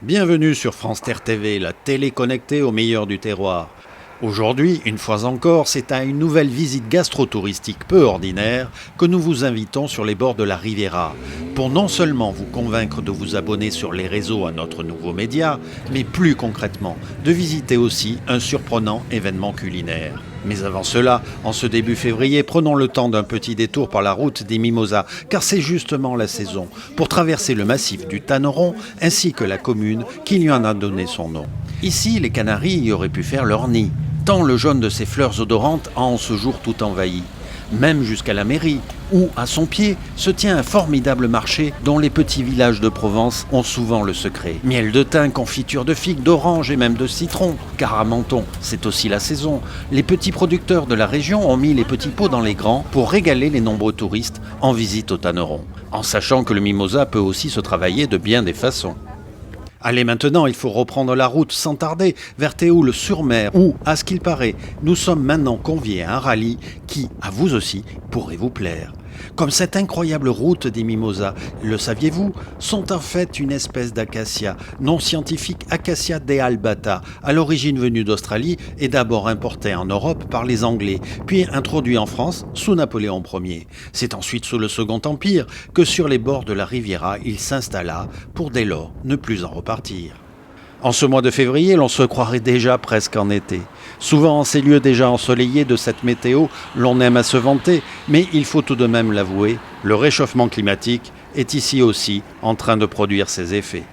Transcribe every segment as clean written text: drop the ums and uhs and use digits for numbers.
Bienvenue sur France Terre TV, la télé connectée au meilleur du terroir. Aujourd'hui, une fois encore, c'est à une nouvelle visite gastro-touristique peu ordinaire que nous vous invitons sur les bords de la Riviera, pour non seulement vous convaincre de vous abonner sur les réseaux à notre nouveau média, mais plus concrètement, de visiter aussi un surprenant événement culinaire. Mais avant cela, en ce début février, prenons le temps d'un petit détour par la route des Mimosas, car c'est justement la saison, pour traverser le massif du Tanneron ainsi que la commune qui lui en a donné son nom. Ici, les Canaris y auraient pu faire leur nid, tant le jaune de ses fleurs odorantes a en ce jour tout envahi. Même jusqu'à la mairie, où, à son pied, se tient un formidable marché dont les petits villages de Provence ont souvent le secret. Miel de thym, confiture de figues, d'oranges et même de citron, car à Menton, c'est aussi la saison. Les petits producteurs de la région ont mis les petits pots dans les grands pour régaler les nombreux touristes en visite au Tanneron, en sachant que le mimosa peut aussi se travailler de bien des façons. Allez, maintenant, il faut reprendre la route sans tarder vers Théoule-sur-Mer où, à ce qu'il paraît, nous sommes maintenant conviés à un rallye qui, à vous aussi, pourrait vous plaire. Comme cette incroyable route des Mimosas, le saviez-vous, sont en fait une espèce d'acacia, non scientifique Acacia dealbata, à l'origine venue d'Australie et d'abord importée en Europe par les Anglais, puis introduit en France sous Napoléon Ier. C'est ensuite sous le Second Empire que sur les bords de la Riviera, il s'installa pour dès lors ne plus en repartir. En ce mois de février, l'on se croirait déjà presque en été. Souvent en ces lieux déjà ensoleillés de cette météo, l'on aime à se vanter, mais il faut tout de même l'avouer, le réchauffement climatique est ici aussi en train de produire ses effets.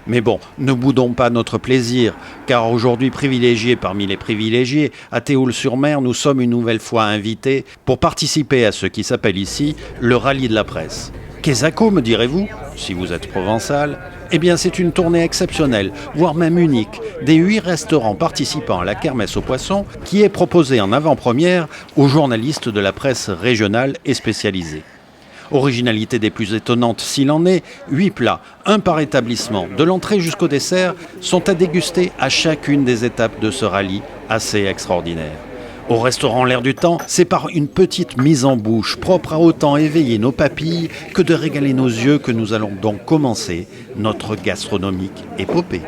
Mais bon, ne boudons pas notre plaisir, car aujourd'hui privilégiés parmi les privilégiés, à Théoule-sur-Mer, nous sommes une nouvelle fois invités pour participer à ce qui s'appelle ici le rallye de la presse. Quesaco, me direz-vous, si vous êtes provençal? Eh bien, c'est une tournée exceptionnelle, voire même unique, des 8 restaurants participant à la kermesse aux poissons qui est proposée en avant-première aux journalistes de la presse régionale et spécialisée. Originalité des plus étonnantes s'il en est, 8 plats, un par établissement, de l'entrée jusqu'au dessert, sont à déguster à chacune des étapes de ce rallye assez extraordinaire. Au restaurant L'Air du Temps, c'est par une petite mise en bouche, propre à autant éveiller nos papilles que de régaler nos yeux que nous allons donc commencer notre gastronomique épopée.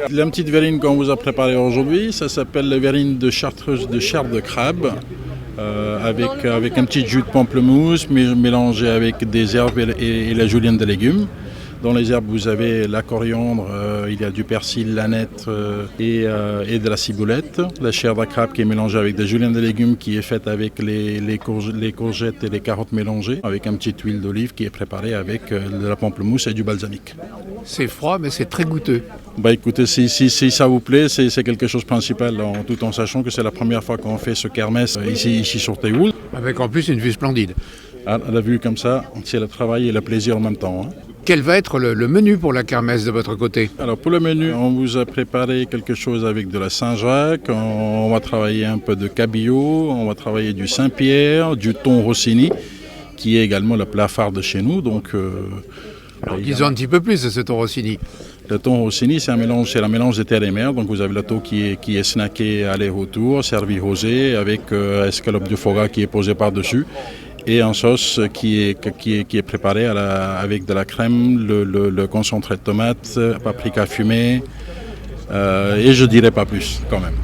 La petite verrine qu'on vous a préparée aujourd'hui, ça s'appelle la verrine de chartreuse de chair de crabe, avec un petit jus de pamplemousse mélangé avec des herbes et la julienne de légumes. Dans les herbes, vous avez la coriandre, il y a du persil, l'aneth et de la ciboulette. La chair de crabe qui est mélangée avec des juliennes de légumes qui est faite avec les courgettes et les carottes mélangées, avec un petit huile d'olive qui est préparée avec de la pamplemousse et du balsamique. C'est froid, mais c'est très goûteux. Écoutez, si ça vous plaît, c'est quelque chose de principal, tout en sachant que c'est la première fois qu'on fait ce kermesse ici sur Théoule. Avec en plus une vue splendide. À la vue comme ça, c'est le travail et le plaisir en même temps. Quel va être le menu pour la kermesse de votre côté? Alors pour le menu, on vous a préparé quelque chose avec de la Saint-Jacques, on va travailler un peu de cabillaud, on va travailler du Saint-Pierre, du thon Rossini, qui est également le plat phare de chez nous. Alors disons un petit peu plus de ce thon Rossini. Le thon Rossini, c'est un mélange de terre et mer. Donc vous avez le thon qui est snacké aller-retour, servi rosé, avec escalope de foie gras qui est posée par-dessus. Et en sauce qui est préparée avec de la crème, le concentré de tomate, paprika fumé, et je dirais pas plus quand même.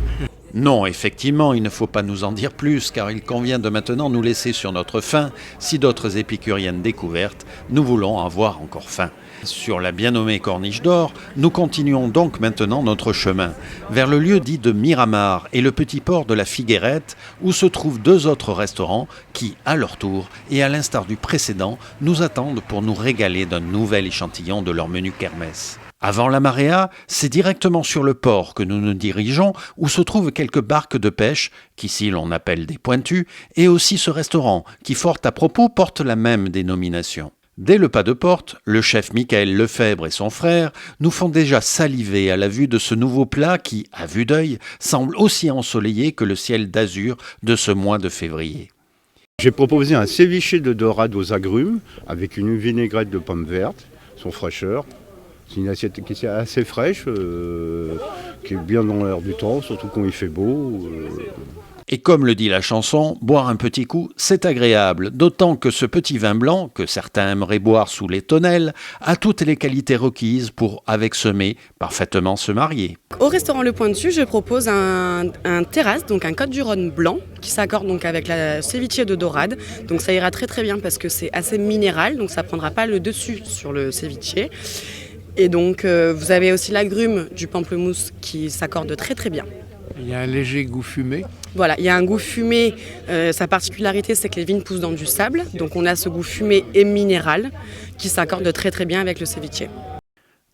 Non, effectivement, il ne faut pas nous en dire plus, car il convient de maintenant nous laisser sur notre faim. Si d'autres épicuriennes découvertes, nous voulons avoir encore faim. Sur la bien nommée Corniche d'Or, nous continuons donc maintenant notre chemin, vers le lieu dit de Miramar et le petit port de la Figuerette, où se trouvent 2 autres restaurants qui, à leur tour, et à l'instar du précédent, nous attendent pour nous régaler d'un nouvel échantillon de leur menu kermesse. Avant la Marea, c'est directement sur le port que nous nous dirigeons, où se trouvent quelques barques de pêche, qu'ici l'on appelle des pointus, et aussi ce restaurant, qui fort à propos porte la même dénomination. Dès le pas de porte, le chef Michael Lefebvre et son frère nous font déjà saliver à la vue de ce nouveau plat qui, à vue d'œil, semble aussi ensoleillé que le ciel d'azur de ce mois de février. J'ai proposé un ceviche de dorade aux agrumes avec une vinaigrette de pommes vertes, son fraîcheur. C'est une assiette qui est assez fraîche, qui est bien dans l'air du temps, surtout quand il fait beau. Et comme le dit la chanson, boire un petit coup, c'est agréable, d'autant que ce petit vin blanc, que certains aimeraient boire sous les tonnelles, a toutes les qualités requises pour, avec ce mets, parfaitement se marier. Au restaurant Le Pointu, je propose un terrasse, donc un Côte du Rhône blanc, qui s'accorde donc avec la ceviche de dorade. Donc ça ira très très bien parce que c'est assez minéral, donc ça ne prendra pas le dessus sur le ceviche. Et donc vous avez aussi l'agrume du pamplemousse qui s'accorde très très bien. Il y a un léger goût fumé. Voilà, il y a un goût fumé. Sa particularité, c'est que les vignes poussent dans du sable. Donc on a ce goût fumé et minéral qui s'accorde très très bien avec le ceviche.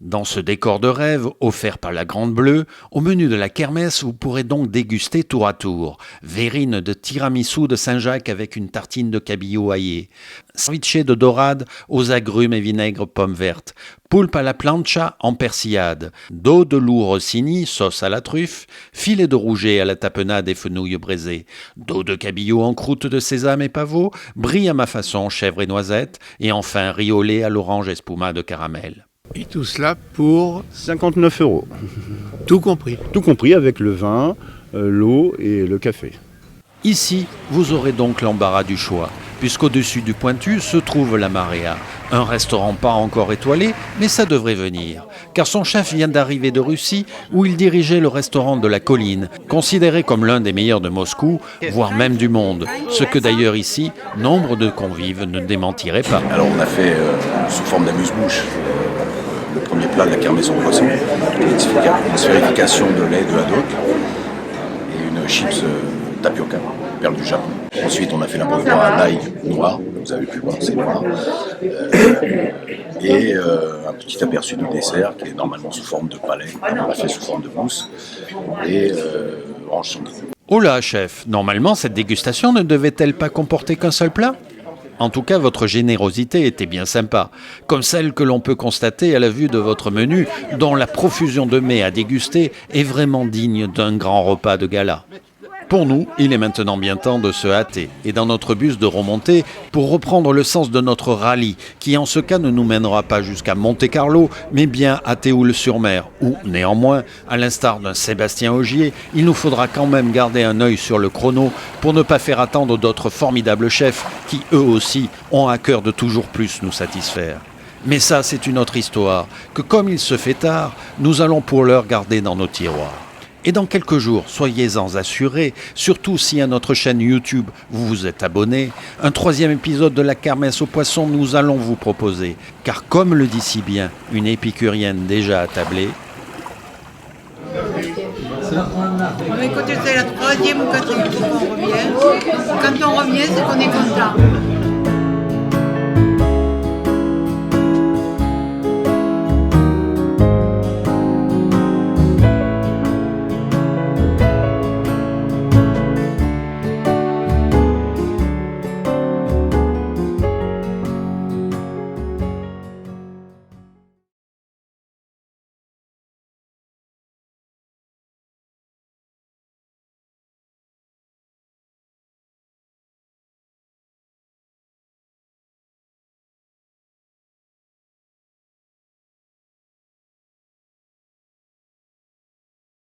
Dans ce décor de rêve, offert par la Grande Bleue, au menu de la kermesse, vous pourrez donc déguster tour à tour verrine de tiramisu de Saint-Jacques avec une tartine de cabillaud aillé, ceviche de dorade aux agrumes et vinaigre pommes vertes, poulpe à la plancha en persillade, dos de loup rossini, sauce à la truffe, filet de rouget à la tapenade et fenouil braisé, dos de cabillaud en croûte de sésame et pavot, brie à ma façon, chèvre et noisette, et enfin riz au lait à l'orange espuma de caramel. Et tout cela pour 59 €. tout compris. Tout compris avec le vin, l'eau et le café. Ici, vous aurez donc l'embarras du choix, puisqu'au-dessus du Pointu se trouve la Marea, un restaurant pas encore étoilé, mais ça devrait venir, car son chef vient d'arriver de Russie, où il dirigeait le restaurant de la Colline, considéré comme l'un des meilleurs de Moscou, voire même du monde, ce que d'ailleurs ici, nombre de convives ne démentiraient pas. Alors on a fait sous forme d'amuse-bouche le premier plat de la kermesse au poisson, une sphérification de lait de haddock et une chips tapioca, perle du Japon. Ensuite on a fait l'abreuvoir à l'ail noir, vous avez pu voir, c'est noir, et un petit aperçu du dessert qui est normalement sous forme de palais, on l'a fait sous forme de mousse, et orange sanguine. Oh là, chef, normalement cette dégustation ne devait-elle pas comporter qu'un seul plat ? En tout cas, votre générosité était bien sympa, comme celle que l'on peut constater à la vue de votre menu, dont la profusion de mets à déguster est vraiment digne d'un grand repas de gala. Pour nous, il est maintenant bien temps de se hâter et dans notre bus de remonter pour reprendre le sens de notre rallye qui en ce cas ne nous mènera pas jusqu'à Monte-Carlo mais bien à Théoule-sur-Mer où, néanmoins, à l'instar d'un Sébastien Ogier, il nous faudra quand même garder un œil sur le chrono pour ne pas faire attendre d'autres formidables chefs qui, eux aussi, ont à cœur de toujours plus nous satisfaire. Mais ça, c'est une autre histoire que, comme il se fait tard, nous allons pour l'heure garder dans nos tiroirs. Et dans quelques jours, soyez-en assurés, surtout si à notre chaîne YouTube vous vous êtes abonné, un 3e épisode de la kermesse aux poissons nous allons vous proposer. Car comme le dit si bien une épicurienne déjà attablée... Écoutez, c'est la 3e ou 4e fois qu'on revient. Quand on revient, c'est qu'on est content.